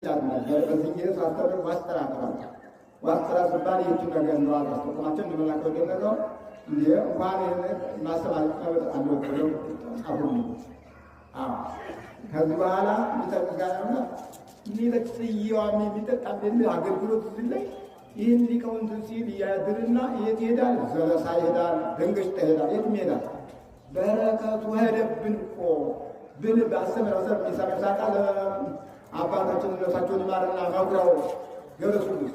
በዚህ ሳስተምር ዋስጥራ ተባለ። ዋስጥራ ሲባል ይህችን ነገር ነው አስተቆማቸው እንደመላከው ደረገው እንዴ እንኳን ማሰባለቅ አንወደው አሁን ከዚህ በኋላ ሚተጋራና ሚለጥየዋም የሚጠጣብን አገልግሎት ላይ ይህን ሊቀውንት ሲል ያድርና የት ይሄዳል? ዘለሳ ይሄዳል፣ ደንገሽታ ይሄዳል፣ የት ይሄዳል? በረከቱ ሄደብን እኮ ብል ባሰመራው ሰብ ይሰራሳታ አባታችን ነፍሳቸውን ይማርና መኩሪያው ገብረሱስ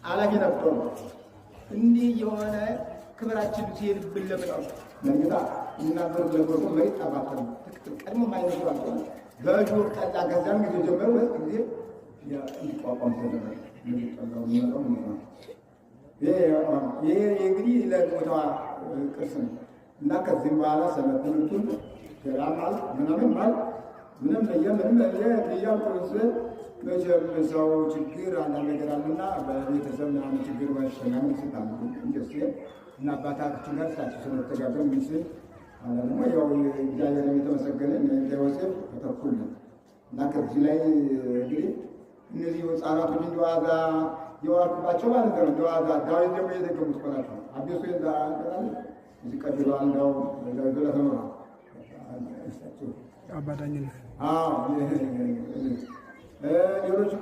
አላቂ ነበር። እንዲህ የሆነ ክብራችን ሲሄድብን ለምጣው ለምጣ እናገር ለጎርጎ መሬት አባተን ቀድሞ ማይነሱ አጥቶ በጆር ጠላ ገዛም ጊዜ ጀመረ ወይ ጊዜ ያ እንዲቋቋም ተደረገ። ይሄ እንግዲህ ለቦታዋ ቅርስ ነው እና ከዚህም በኋላ ሰለጥኑቱን ገራማል ምናምን ማለት ምንም ለየምንም ለያቆስ መቼም ሰው ችግር አንዳንድ ነገር አለና በቤተሰብ ምናምን ችግር ወሸናም ሲታሙ እንደዚህ እና አባታችን ጋር ሳቸው ስለተጋገም ምስል አለሞ ያው እግዚአብሔር የተመሰገነ እንደወሰብ ተተኩል እና ከዚህ ላይ እንግዲህ እነዚህ ህፃናቶች እንደዋዛ የዋልኩባቸው ማለት ነው። እንደዋዛ ዳዊት ደግሞ የተከቡት ቆናቸው አብዮስ እንዳንቀራል እዚህ ቀድሎ አንዳው ለዘለ ተመራ አባዳኝ ነው።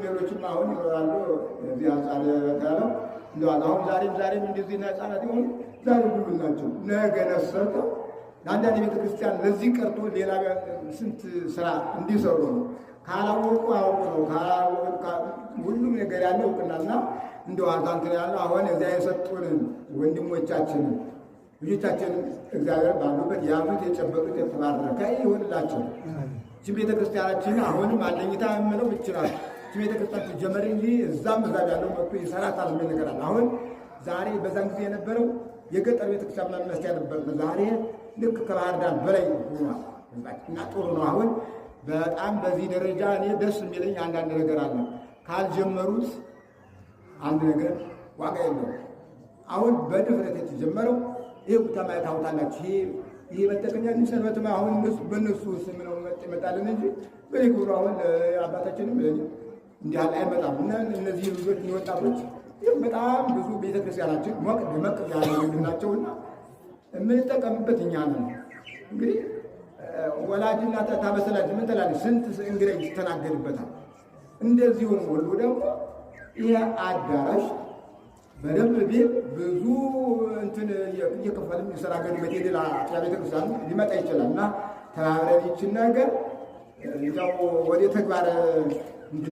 ሌሎችም አሁን ይኖራሉ። እዚህ አንጻር በታለው እንደዋዛ አሁን ዛሬም እንደዚህ ህፃናት ይሆኑ ዛሬ ሁሉ ናቸው። ነገ ነሰርተው አንዳንድ ቤተክርስቲያን ለዚህ ቀርቶ ሌላ ስንት ስራ እንዲሰሩ ነው። ካላወቁ አውቁ ነው። ካላወቁ ሁሉም ነገር ያለው እውቅናና እንደው አዛንተን ያለው አሁን እዚያ የሰጡንን ወንድሞቻችንን ልጆቻችንን እግዚአብሔር ባሉበት ያሉት የጨበጡት የተባረከ ይሁንላቸው። እቺ ቤተክርስቲያናችን አሁንም አለኝታ የምለው ይችላል። እቺ ቤተክርስቲያን ጀመረ እንጂ እዛም ያለው መጥቶ ይሰራታል ምን ነገር አለ። አሁን ዛሬ በዛን ጊዜ የነበረው የገጠር ቤተክርስቲያን መመስያ ነበር። ዛሬ ልክ ከባህር ዳር በላይ ሆኗል እና ጥሩ ነው። አሁን በጣም በዚህ ደረጃ እኔ ደስ የሚለኝ አንዳንድ ነገር አለ። ካልጀመሩት አንድ ነገር ዋጋ የለውም። አሁን በድፍረት የተጀመረው ይሄ ተማይታ ታውታላችሁ። ይሄ መጠቀኛ ሰንበትማ አሁን በእነሱ ስም ነው ይመጣልን እንጂ በይጉሩ አሁን አባታችንም እንዲህ አለ አይመጣም። እና እነዚህ ልጆች ወጣቶች በጣም ብዙ ቤተክርስቲያናችን ሞቅ ደመቅ ያሉ ናቸውና የምንጠቀምበት እኛ ነን። እንግዲህ ወላጅና ታበሰላጅ ምን ትላለች? ስንት እንግዲህ ይስተናገድበታል። እንደዚሁ ሁሉ ደግሞ ይሄ አዳራሽ በደንብ ቤት ብዙ እንትን እየከፈልን ይስተናገድበት የሌላ ቤተክርስቲያን ሊመጣ ይችላል እና ተባብረን ይችን ነገር ያው ወደ ተግባር